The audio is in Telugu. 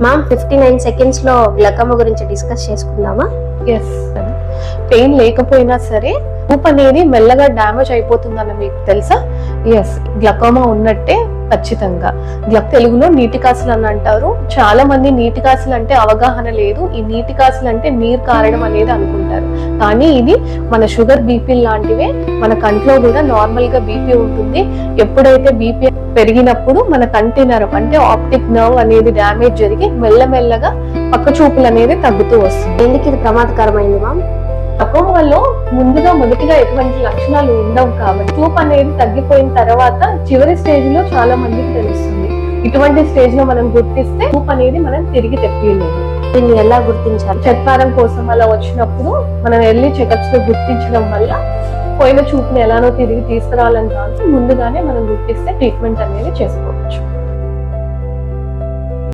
మ్యామ్ 59 సెకండ్స్ లో గ్లకోమా గురించి డిస్కస్ చేసుకుందామా? ఎస్, పెయిన్ లేకపోయినా సరే చూపు అనేది మెల్లగా డ్యామేజ్ అయిపోతుందని మీకు తెలుసా? ఎస్, గ్లకోమా ఉన్నట్టే ఖచ్చితంగా. తెలుగులో నీటి కాసులు అని అంటారు. చాలా మంది నీటి కాసులు అంటే అవగాహన లేదు. ఈ నీటి కాసులు అంటే నీరు కారడం అనేది అనుకుంటారు, కానీ ఇది మన షుగర్ బీపీ లాంటివే. మన కంట్లో కూడా నార్మల్ గా బీపీ ఉంటుంది. ఎప్పుడైతే బీపీ పెరిగినప్పుడు మన కంటి నరం అంటే ఆప్టిక్ నర్వ్ అనేది డ్యామేజ్ జరిగి మెల్లమెల్లగా పక్క చూపులు అనేది తగ్గుతూ వస్తుంది. ఎందుకు ఇది ప్రమాదకరమైంది మ్యామ్? గ్లకోమాలో మొదటిగా ఎటువంటి లక్షణాలు ఉండవు కాబట్టి చూపు అనేది తగ్గిపోయిన తర్వాత చివరి స్టేజ్ లో చాలా మందికి తెలుస్తుంది. ఇటువంటి స్టేజ్ లో మనం గుర్తిస్తే చూపు అనేది మనం తిరిగి తెప్పలేదు. దీన్ని ఎలా గుర్తించాలి? చెక్కారం కోసం అలా వచ్చినప్పుడు మనం వెళ్ళి చెకప్స్ లో గుర్తించడం వల్ల పోయిన చూపుని ఎలానో తిరిగి తీసుకురావాలని కాదు, ముందుగానే మనం గుర్తిస్తే ట్రీట్మెంట్ అనేది చేసుకోవచ్చు.